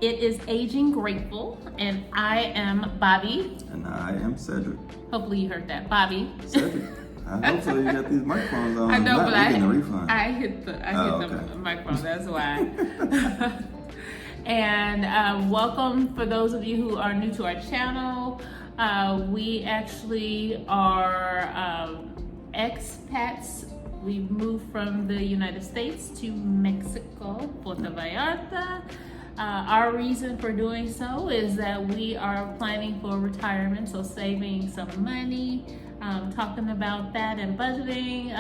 It is Aging Grateful, and I am Bobby. And I am Cedric. Hopefully you heard that, Bobby. Cedric. Hopefully you got these microphones on. I know, but getting a refund. I hit the microphone. That's why. And welcome for those of you who are new to our channel. We actually are expats. We moved from the United States to Mexico, Puerto Vallarta. Our reason for doing so is that we are planning for retirement, so saving some money, talking about that and budgeting.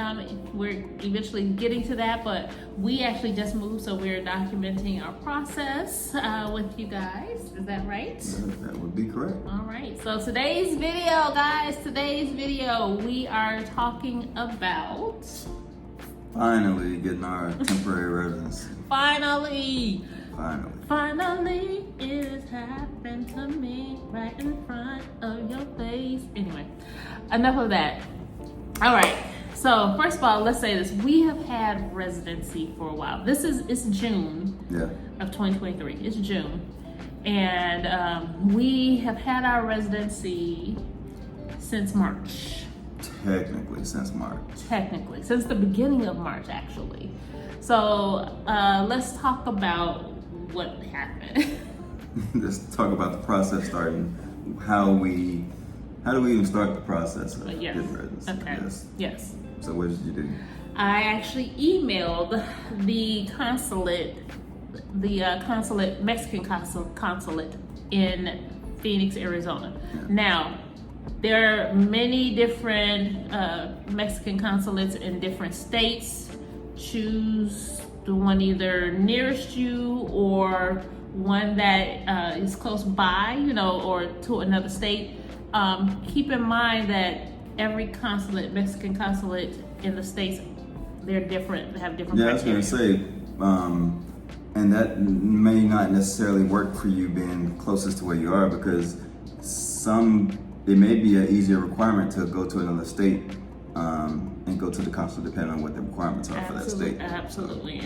We're eventually getting to that, but we actually just moved, so we're documenting our process with you guys. Is that right? That would be correct. All right, so today's video, guys, we are talking about Finally getting our temporary residency. Finally, it happened to me right in front of your face. Anyway, enough of that. All right, so first of all, let's say this. We have had residency for a while. It's June of 2023. It's June. And we have had our residency since March. Technically, since March. Since the beginning of March, actually. So let's talk about what happened. Let's talk about the process starting. How do we even start the process of getting residency? Okay. Yes. So what did you do? I actually emailed the consulate, Mexican consulate in Phoenix, Arizona. Yeah. Now, there are many different Mexican consulates in different states. Choose the one either nearest you or one that is close by, or to another state. Keep in mind that every Mexican consulate in the states, they're different. They have different criteria. I was going to say, and that may not necessarily work for you being closest to where you are, because it may be an easier requirement to go to another state and go to the consulate depending on what the requirements are for that state. Absolutely.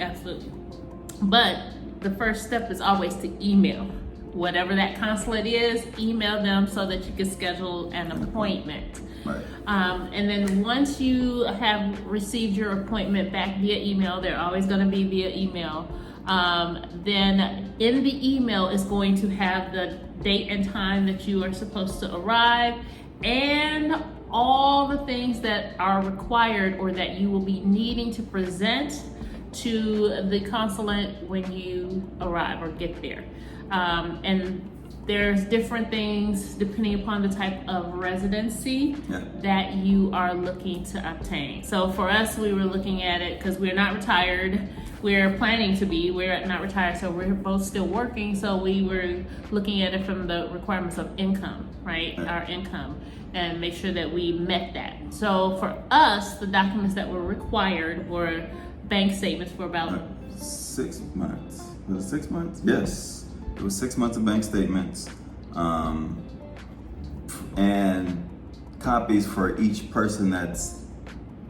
But the first step is always to email. Whatever that consulate is, email them so that you can schedule an appointment. Right. And then once you have received your appointment back via email, they're always going to be via email. Then in the email is going to have the date and time that you are supposed to arrive and all the things that are required or that you will be needing to present to the consulate when you arrive or get there. And there's different things depending upon the type of residency that you are looking to obtain. So for us, we were looking at it because we're not retired. We're planning to be. We're not retired, so we're both still working. So we were looking at it from the requirements of income, right? Our income, and make sure that we met that. So for us, the documents that were required were bank statements for about 6 months. Was it 6 months? Yes, it was 6 months of bank statements, and copies for each person that's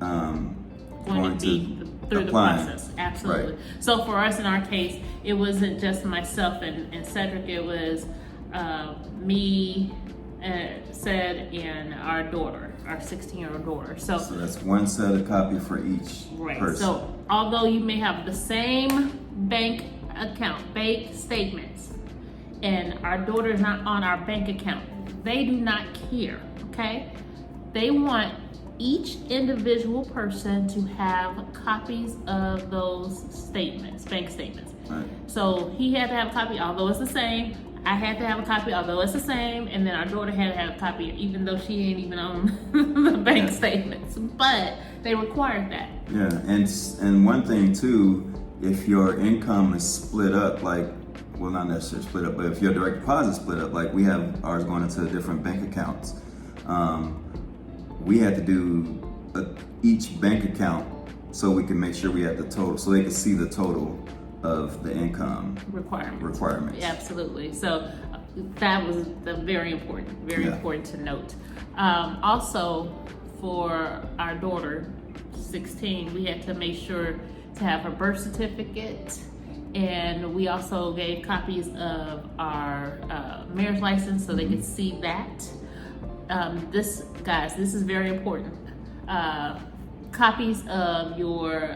going to through apply. The process. Absolutely. Right. So for us, in our case, it wasn't just myself and Cedric. It was me, Ced, and our daughter, our 16-year-old daughter. So that's one set of copy for each person. So although you may have the same bank statements, and our daughter is not on our bank account, they do not care, okay? They want each individual person to have copies of those statements, bank statements. Right. So he had to have a copy, although it's the same. I had to have a copy, although it's the same. And then our daughter had to have a copy, even though she ain't even on the bank statements. But they required that. Yeah, and one thing too, if your income is split up, not necessarily split up, but if your direct deposit is split up, like we have ours going into different bank accounts, we had to do each bank account so we can make sure we had the total, so they could see the total of the income requirements. Yeah, absolutely. So that was very important to note. Also, for our daughter, 16, we had to make sure to have her birth certificate And we also gave copies of our marriage license so they could see that. This is very important. Copies of your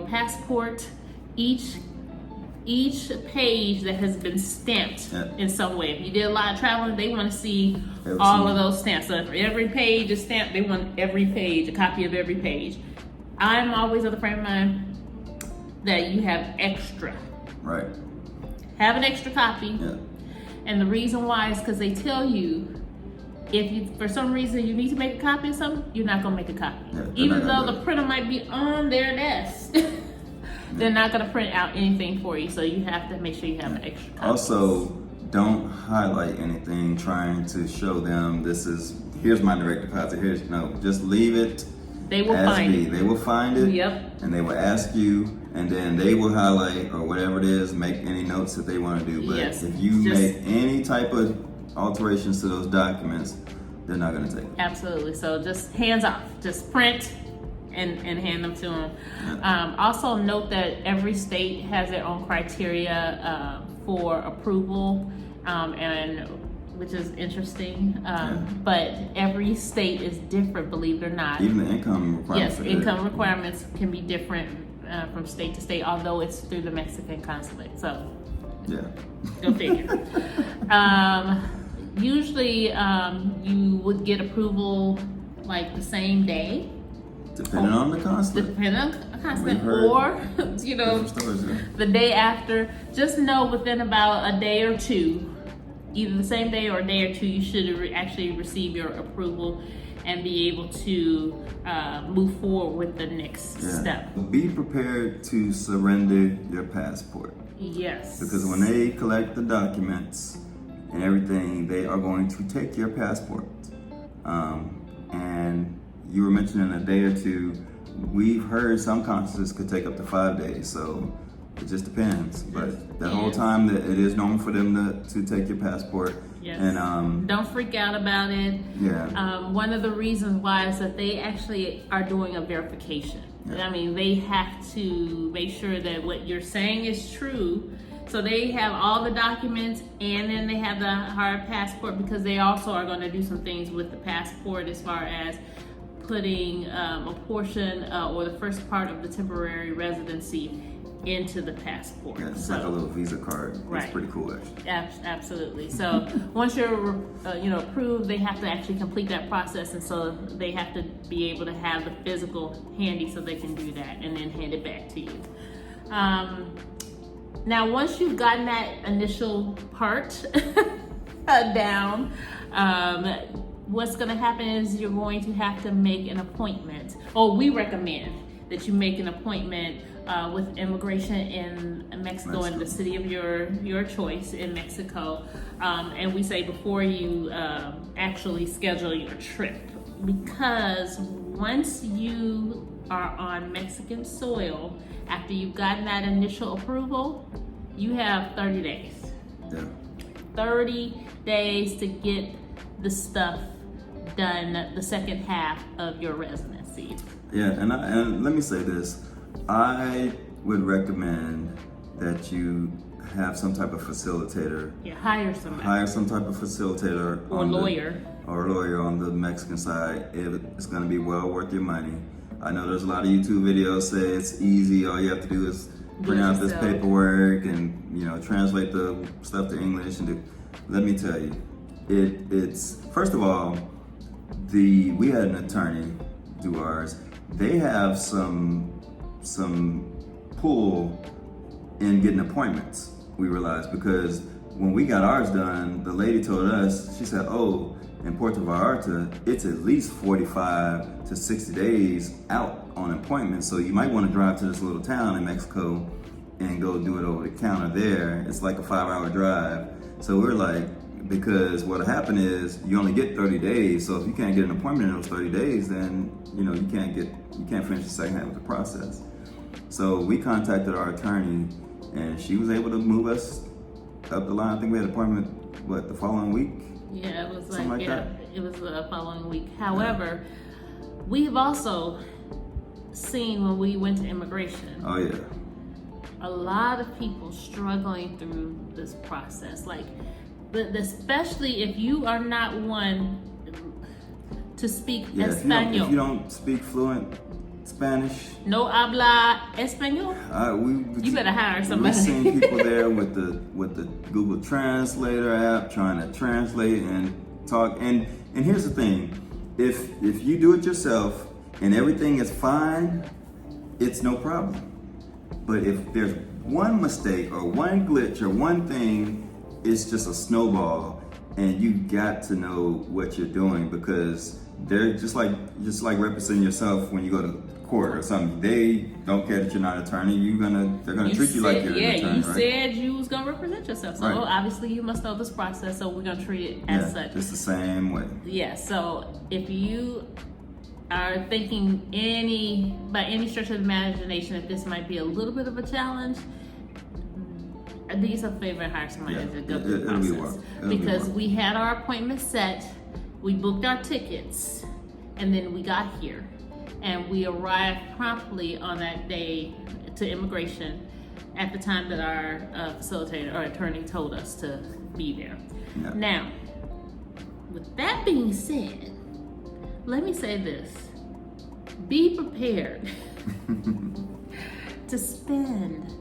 passport, each page that has been stamped in some way. If you did a lot of traveling, they want to see all of those stamps. So if every page is stamped, they want every page, a copy of every page. I'm always of the frame of mind that you have extra. Right. Have an extra copy. Yeah. And the reason why is because they tell you, if you, for some reason, you need to make a copy of something, you're not gonna make a copy. Yeah, even though the printer might be on their desk. They're not gonna print out anything for you, so you have to make sure you have an extra copy. Also, don't highlight anything trying to show them here's my direct deposit. Just leave it. They will find it. They will find it. Yep. And they will ask you, and then they will highlight or whatever it is, make any notes that they want to do. But yes. if you make any type of alterations to those documents, they're not going to take it. Absolutely. So just hands off. Just print and hand them to them. Yeah. Also note that every state has their own criteria for approval, and which is interesting. But every state is different, believe it or not. Even the income requirements. Yes, income requirements can be different from state to state, although it's through the Mexican consulate. So, yeah, go figure. Usually, you would get approval like the same day. Depending on the consulate. Depending on the consulate, or the day after. Just know within about a day or two, either the same day or a day or two, you should actually receive your approval and be able to move forward with the next step. Be prepared to surrender your passport. Yes. Because when they collect the documents and everything, they are going to take your passport. And you were mentioning a day or two. We've heard some consulates could take up to 5 days, so it just depends. But the whole time that it is normal for them to take your passport. Yes. And don't freak out about it. Yeah. One of the reasons why is that they actually are doing a verification. Yeah. I mean, they have to make sure that what you're saying is true. So they have all the documents, and then they have the hard passport, because they also are going to do some things with the passport as far as putting a portion or the first part of the temporary residency into the passport. Yeah, it's like a little Visa card. Right. It's pretty cool, actually. Absolutely. So once you're approved, they have to actually complete that process, and so they have to be able to have the physical handy so they can do that and then hand it back to you. Now, once you've gotten that initial part down, what's going to happen is you're going to have to make an appointment. We recommend that you make an appointment with immigration in Mexico, in the city of your choice in Mexico. And we say before you actually schedule your trip, because once you are on Mexican soil, after you've gotten that initial approval, you have 30 days. Yeah. 30 days to get the stuff done, the second half of your residency. Yeah, and let me say this. I would recommend that you have some type of facilitator. Yeah, hire somebody. Hire some type of facilitator. Or lawyer. Or a lawyer on the Mexican side. It's going to be well worth your money. I know there's a lot of YouTube videos say it's easy. All you have to do is print out this paperwork and translate the stuff to English. Let me tell you, it's first of all, we had an attorney do ours. They have some pull in getting appointments, we realized, because when we got ours done, the lady told us, she said, in Puerto Vallarta, it's at least 45 to 60 days out on appointments. So you might want to drive to this little town in Mexico and go do it over the counter there. It's like a 5-hour drive. So we're like, because what happened is you only get 30 days. So if you can't get an appointment in those 30 days, then you can't finish the second half of the process. So we contacted our attorney, and she was able to move us up the line. I think we had an appointment, the following week? Yeah, it was like that? It was the following week. However, we've also seen when we went to immigration. Oh yeah. a lot of people struggling through this process. Like, but especially if you are not one to speak Espanol. If you don't speak fluent Spanish, no habla español. You better hire somebody. We've seen people there with the Google Translator app trying to translate and talk. And here's the thing: if you do it yourself and everything is fine, it's no problem. But if there's one mistake or one glitch or one thing, it's just a snowball, and you got to know what you're doing, because they're just like representing yourself when you go to court or something. They don't care that you're not an attorney. They're gonna treat you like you're an attorney. You said you was gonna represent yourself, so obviously you must know this process. So we're gonna treat it as such. Just the same way. Yeah. So if you are thinking by any stretch of the imagination that this might be a little bit of a challenge, these are favorite hire somebody to go through the process. Because we had our appointment set, we booked our tickets, and then we got here. And we arrived promptly on that day to immigration at the time that our facilitator or attorney told us to be there. Yeah. Now, with that being said, let me say this: be prepared to spend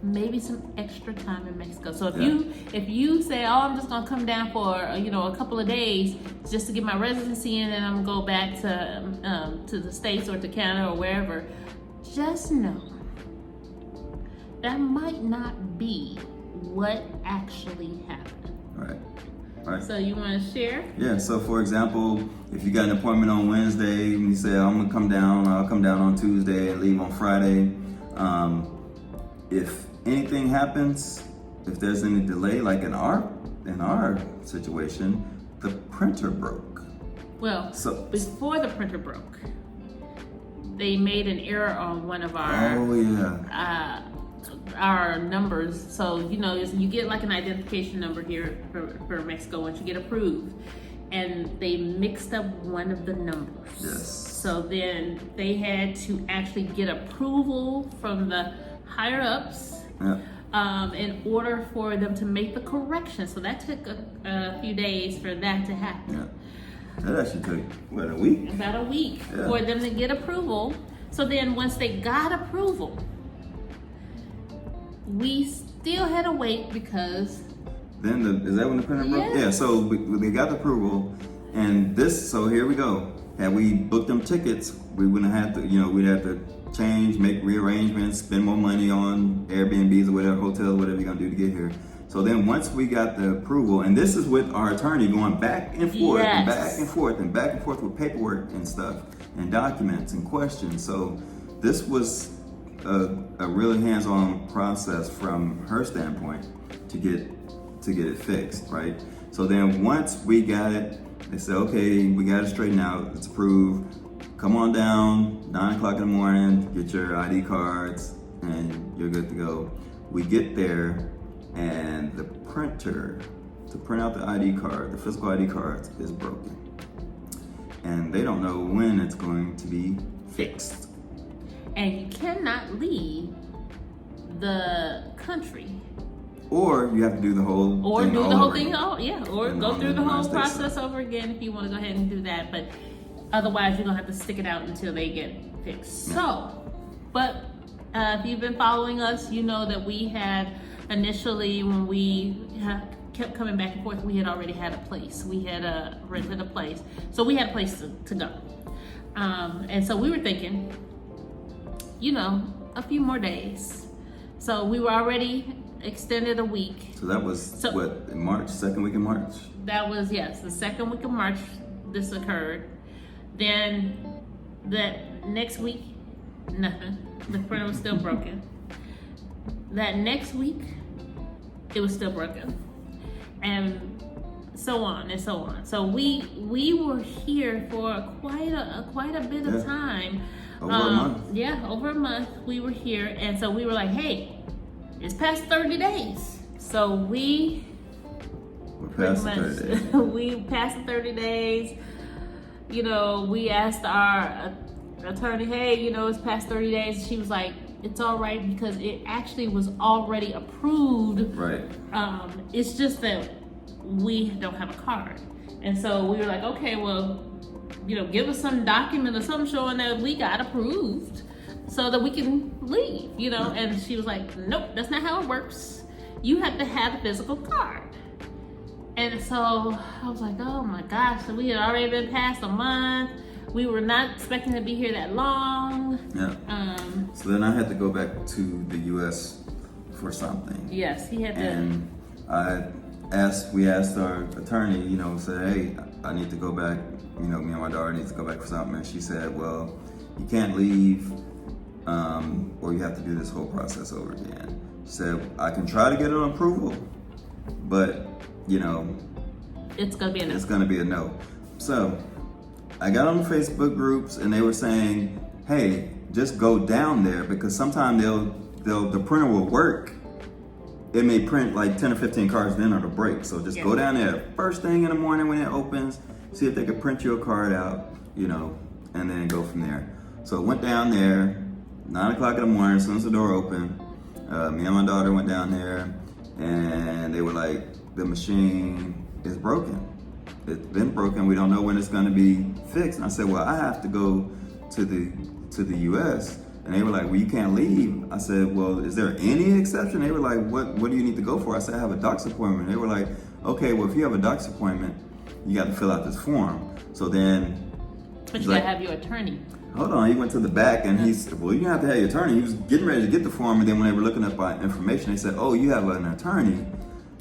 maybe some extra time in Mexico. So if you say, oh, I'm just gonna come down for a couple of days just to get my residency in, and I'm gonna go back to the States or to Canada or wherever, just know that might not be what actually happened. Right. So you want to share? Yeah. So for example, if you got an appointment on Wednesday and you say, I'm gonna come down, I'll come down on Tuesday and leave on Friday. If anything happens, if there's any delay, like in our situation, the printer broke. Well, so before the printer broke, they made an error on one of our our numbers. So you get like an identification number here for Mexico once you get approved, and they mixed up one of the numbers. Yes. So then they had to actually get approval from the higher ups in order for them to make the correction. So that took a few days for that to happen. Yeah. That actually took, a week? About a week for them to get approval. So then once they got approval, we still had to wait because... Then is that when the printer broke? Yeah, so we got the approval, and so here we go. Had we booked them tickets, we wouldn't have to, we'd have to change, make rearrangements, spend more money on Airbnbs or whatever, hotels, whatever you're gonna do to get here. So then once we got the approval, and this is with our attorney going back and forth and back and forth and back and forth with paperwork and stuff and documents and questions. So this was a really hands-on process from her standpoint to get it fixed, right? So then once we got it, they said, okay, we got it straightened out, it's approved. Come on down, 9 o'clock in the morning, get your ID cards, and you're good to go. We get there, and the printer to print out the ID card, the physical ID cards, is broken. And they don't know when it's going to be fixed. And you cannot leave the country. Or you have to do the whole thing or go through the whole States process over again if you want to go ahead and do that. But otherwise, you're gonna have to stick it out until they get fixed. Yeah. So, but if you've been following us, you know that we had initially, when we kept coming back and forth, we had already had a place. We had rented a place, so we had a place to go. And so we were thinking, a few more days. So we were already extended a week. So that was in March, second week of March? That was, the second week of March this occurred. Then that next week, nothing. The printer was still broken. That next week, it was still broken. And so on and so on. So we were here for quite a bit of time. Over a month. Yeah, over a month we were here. And so we were like, hey, it's past 30 days. So we're past the 30 days. We passed the 30 days. We asked our attorney, hey, it's past 30 days. She was like, it's all right because it actually was already approved. Right. It's just that we don't have a card. And so we were like, okay, well, give us some document or something showing that we got approved so that we can leave, And she was like, nope, that's not how it works. You have to have the physical card. And so I was like, oh my gosh, so we had already been past a month. We were not expecting to be here that long. Yeah. So then I had to go back to the U.S. for something. Yes, he had to. And we asked our attorney, said, hey, I need to go back. Me and my daughter need to go back for something. And she said, well, you can't leave, or you have to do this whole process over again. She said, I can try to get an approval, but it's gonna be a no. It's gonna be a no. So I got on the Facebook groups and they were saying, hey, just go down there because sometimes the printer will work. It may print like 10 or 15 cards, then it'll break. So just go down there first thing in the morning when it opens, see if they can print you a card out, and then go from there. So I went down there, 9 o'clock in the morning, as soon as the door opened, me and my daughter went down there and they were like, the machine is broken. It's been broken. We don't know when it's going to be fixed. And I said, well, I have to go to the U.S. And they were like, well, you can't leave. I said, well, is there any exception? They were like, what do you need to go for? I said, I have a doctor's appointment. They were like, okay, well, if you have a doctor's appointment, you got to fill out this form. So then, but you got to have your attorney. Hold on, he went to the back and he said, well, you have to have your attorney. He was getting ready to get the form, and then when they were looking up our information, they said, oh, you have an attorney.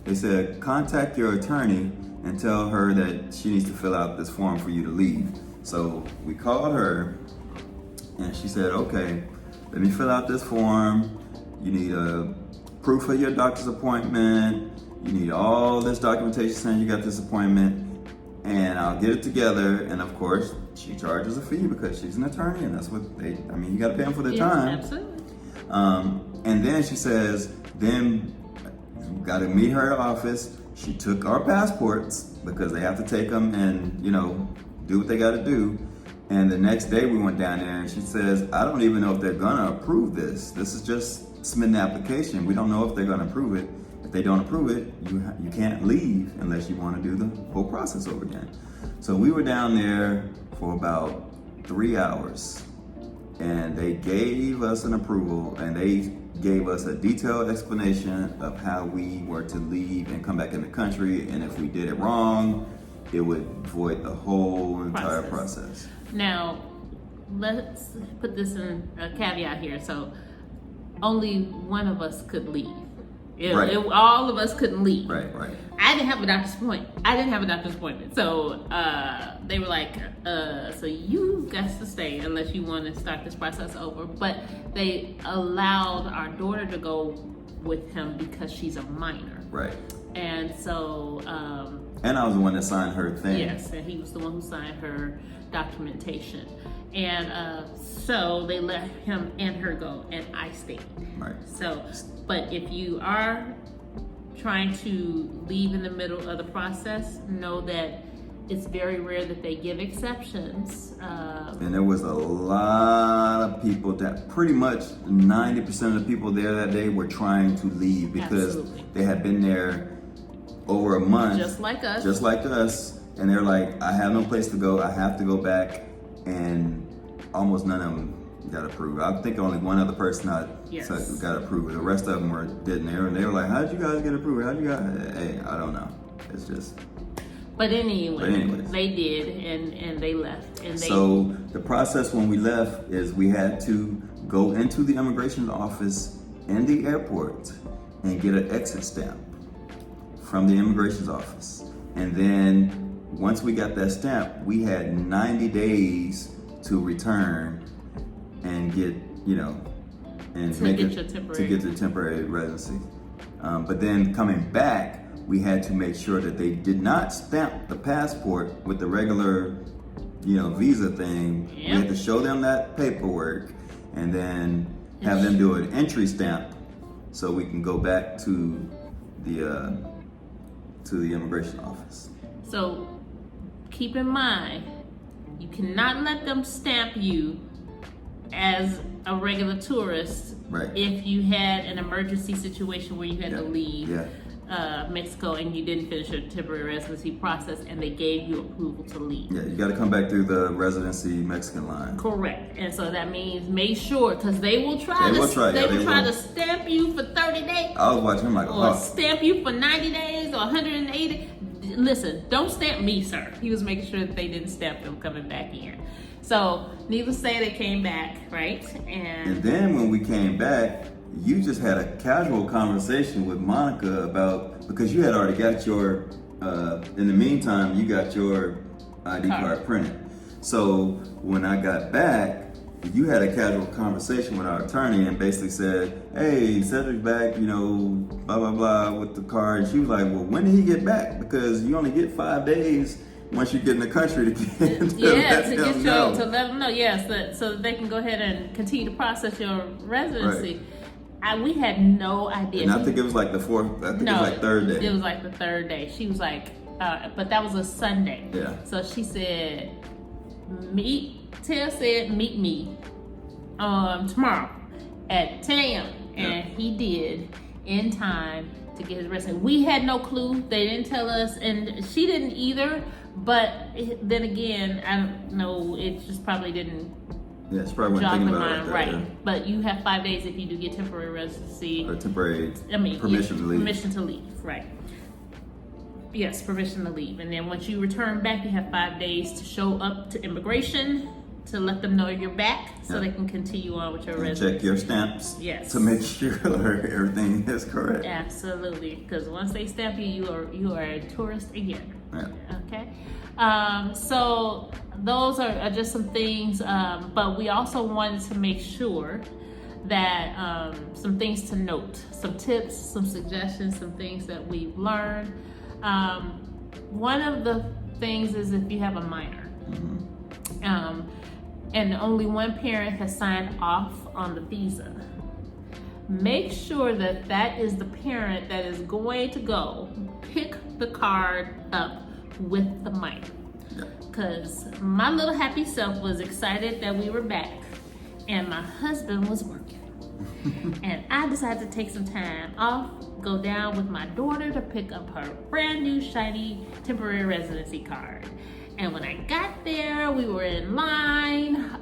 They said, contact your attorney and tell her that she needs to fill out this form for you to leave. So we called her and she said, okay, let me fill out this form. You need a proof of your doctor's appointment. You need all this documentation saying you got this appointment, and I'll get it together. And of course, she charges a fee because she's an attorney, and that's what you got to pay them for their time. Absolutely. And then she says, then you got to meet her at the office. She took our passports because they have to take them and, do what they got to do. And the next day we went down there and she says, I don't even know if they're going to approve this. This is just submitting an application. We don't know if they're going to approve it. If they don't approve it, you can't leave unless you want to do the whole process over again. So we were down there for about 3 hours and they gave us an approval and they gave us a detailed explanation of how we were to leave and come back in the country, and if we did it wrong, it would void the whole entire process. Now, let's put this in a caveat here. So, only one of us could leave. All of us couldn't leave. Right. I didn't have a doctor's appointment. So they were like, so you got to stay unless you want to start this process over. But they allowed our daughter to go with him because she's a minor. Right. And so... and I was the one that signed her thing. Yes, and he was the one who signed her documentation. And so they let him and her go, and I stayed. Right. So, but if you are trying to leave in the middle of the process, know that it's very rare that they give exceptions. And there was a lot of people that pretty much 90% of the people there that day were trying to leave because they had been there over a month. Just like us. And they're like, I have no place to go. I have to go back. And almost none of them got approved. I think only one other person got approved. The rest of them didn't. And they were like, how did you guys get approved? Hey, I don't know. It's just... But anyways, they did, and they left. So the process when we left is we had to go into the immigration office in the airport and get an exit stamp from the immigration office. And then once we got that stamp, we had 90 days to return and get, to get the temporary residency. But then coming back, we had to make sure that they did not stamp the passport with the regular, visa thing. Yep. We had to show them that paperwork and then have them do an entry stamp so we can go back to the immigration office. So keep in mind, you cannot let them stamp you as a regular tourist Right. if you had an emergency situation where you had to leave Yeah. Mexico and you didn't finish your temporary residency process and they gave you approval to leave. Yeah, you got to come back through the residency Mexican line. Correct. And so that means make sure, because they will try They will try to stamp you for 30 days. I was watching him like, Or oh, stamp you for 90 days or 180. Listen, don't stamp me, sir. He was making sure that they didn't stamp them coming back in. So, needless to say, they came back, right? and then when we came back, you just had a casual conversation with Monica about, because you had already got your, in the meantime, you got your ID card printed. So when I got back, you had a casual conversation with our attorney and basically said, hey, Cedric's back, you know, blah, blah, blah, with the card. And she was like, well, when did he get back? Because you only get 5 days once you get in the country to let them know, yes, so that they can go ahead and continue to process your residency. Right. We had no idea. And I think it was like the third day. It was like the third day. She was like, but that was a Sunday. Yeah. So she said, Tia said, meet me tomorrow at 10 a.m. And he did in time to get his residency. We had no clue. They didn't tell us, and she didn't either. But then again, I don't know. It just probably didn't. Yeah, she probably wasn't thinking about it like that, right. Yeah. But you have 5 days if you do get temporary residency. Or permission to leave. Permission to leave, right. Yes, permission to leave. And then once you return back, you have 5 days to show up to immigration to let them know you're back so they can continue on with your residency. Check your stamps to make sure everything is correct. Absolutely, because once they stamp you, you are a tourist again. Yeah. Okay. So those are just some things, but we also wanted to make sure that some things to note, some tips, some suggestions, some things that we've learned. One of the things is if you have a minor, and only one parent has signed off on the visa, make sure that that is the parent that is going to go pick the card up with the minor. Because my little happy self was excited that we were back and my husband was working. And I decided to take some time off, go down with my daughter to pick up her brand new shiny temporary residency card. And when I got there, we were in line.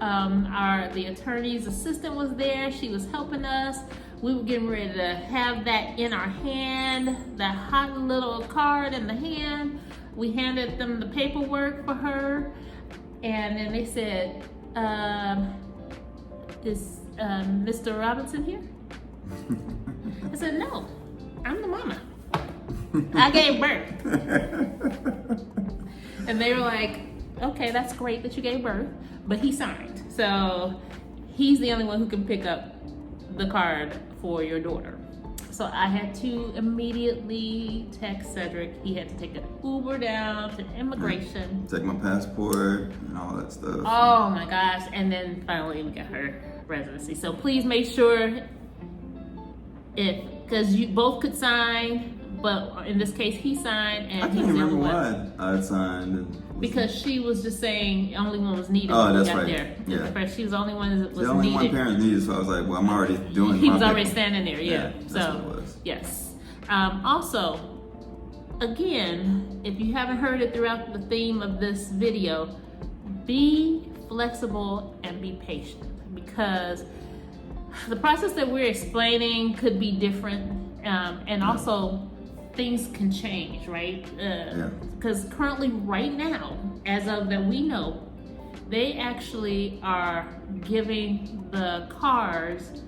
The attorney's assistant was there. She was helping us. We were getting ready to have that in our hand, that hot little card in the hand. We handed them the paperwork for her. And then they said, is Mr. Robinson here? I said, no, I'm the mama. I gave birth. And they were like, okay, that's great that you gave birth, but he signed. So he's the only one who can pick up the card for your daughter. So I had to immediately text Cedric. He had to take an Uber down to immigration. Take my passport and all that stuff. Oh my gosh. And then finally we got her residency. So please make sure because you both could sign, but in this case he signed and I can't remember why I signed. Because she was just saying only one was needed. Oh, when that's we got right. There. Yeah. She was the only one that was needed. The only one parent needed, so I was like, well, I'm already doing He was already standing there, yeah. That's So, what it was. yes. Also, again, if you haven't heard it throughout the theme of this video, be flexible and be patient, because the process that we're explaining could be different, and also things can change, right? Because currently, right now, as of that we know, they actually are giving the cars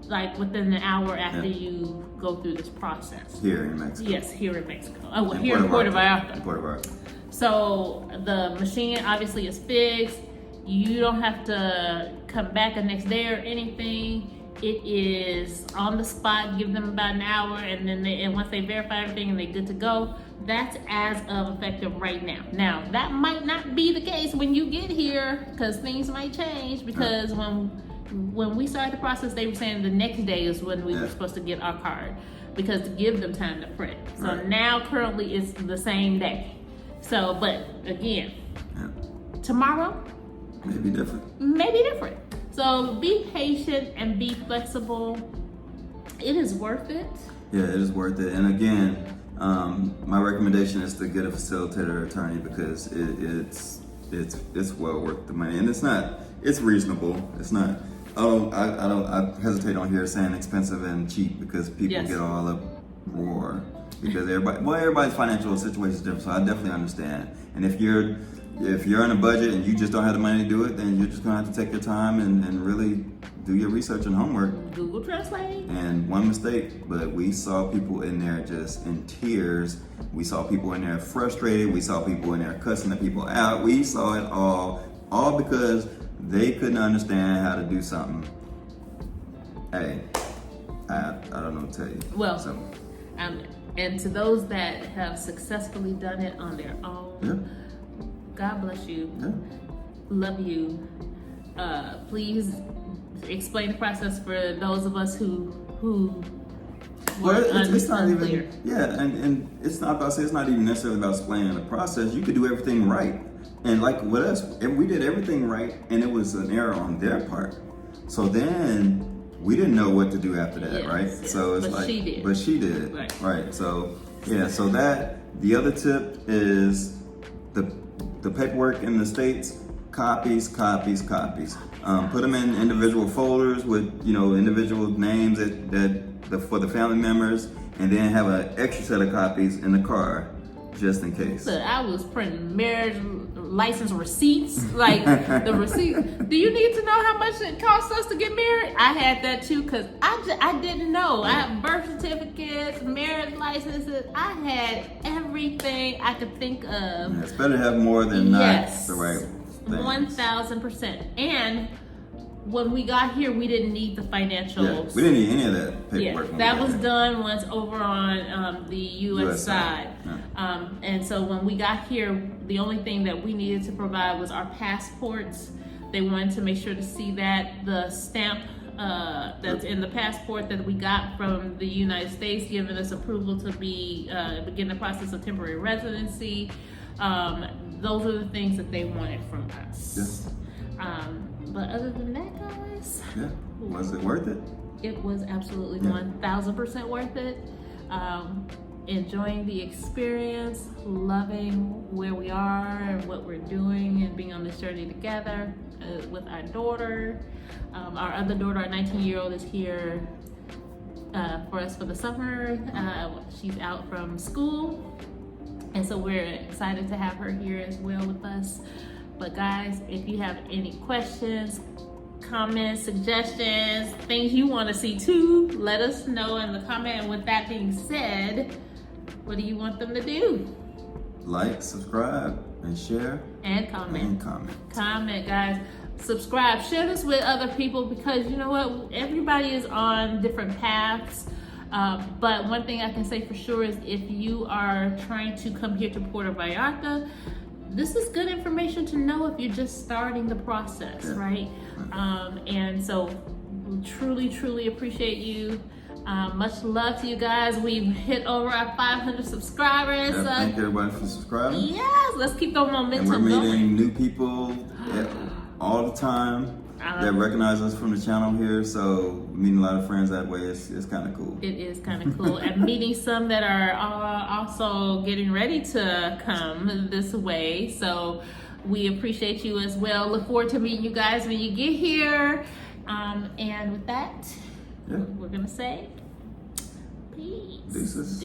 like within an hour after you go through this process. Here in Mexico. Yes, here in Mexico. Oh, well, here in Puerto Vallarta. Puerto Vallarta. So the machine obviously is fixed. You don't have to come back the next day or anything. It is on the spot. Give them about an hour, and then once they verify everything and they're good to go. That's as of effective right now. Now that might not be the case when you get here, because things might change. Because when we started the process, they were saying the next day is when we were supposed to get our card, because to give them time to print. So now currently it's the same day. So, but again, tomorrow maybe different. Maybe different. So be patient and be flexible. It is worth it. Yeah, it is worth it. And again, my recommendation is to get a facilitator or attorney because it's well worth the money, and it's reasonable. It's not. I hesitate on here saying expensive and cheap because people get all up roar because everybody's financial situation is different. So I definitely understand. And if you're on a budget and you just don't have the money to do it, then you're just gonna have to take your time and really do your research and homework. Google Translate. And one mistake, but we saw people in there just in tears. We saw people in there frustrated. We saw people in there cussing the people out. We saw it all because they couldn't understand how to do something. Hey, I don't know what to tell you. Well, and to those that have successfully done it on their own, God bless you. Yeah. Love you. Please explain the process for those of us who Well, it's not unclear. even, yeah, and it's not about, it's not even necessarily about explaining the process. You could do everything right. And like with us, we did everything right, and it was an error on their part. So then we didn't know what to do after that, right? Yes. So it's But she did. But she did, right? So yeah, so the other tip is the paperwork in the States, copies. Put them in individual folders with individual names that for the family members, and then have an extra set of copies in the car just in case. So I was printing marriage license receipts, like the receipts. Do you need to know how much it costs us to get married? I had that too because I didn't know. I have birth certificates, marriage licenses. I had everything I could think of. Yeah, it's better to have more than not the right thing. 1000%. And when we got here, we didn't need the financials. Yeah, we didn't need any of that paperwork. Yeah, that was done once over on the U.S. side. Yeah. And so when we got here, the only thing that we needed to provide was our passports. They wanted to make sure to see that the stamp that's in the passport that we got from the United States, giving us approval to begin the process of temporary residency. Those are the things that they wanted from us. Yeah. But other than that, guys, was it worth it? It was absolutely 1000% worth it. Enjoying the experience, loving where we are and what we're doing, and being on this journey together with our daughter. Our other daughter, our 19-year-old, is here for us for the summer. She's out from school, and so we're excited to have her here as well with us. But guys, if you have any questions, comments, suggestions, things you want to see too, let us know in the comment. And with that being said, what do you want them to do? Like, subscribe, and share. And comment. Comment, guys. Subscribe. Share this with other people because you know what? Everybody is on different paths. But one thing I can say for sure is if you are trying to come here to Puerto Vallarta, this is good information to know if you're just starting the process, right? And so truly appreciate you. Much love to you guys. We've hit over our 500 subscribers. Thank you everybody for subscribing. Yes, let's keep the momentum and we're meeting going. new people all the time that recognize us from the channel here. So meeting a lot of friends that way is kind of cool. It is kind of cool. And meeting some that are also getting ready to come this way. So we appreciate you as well. Look forward to meeting you guys when you get here. And with that, we're going to say peace. Deuces.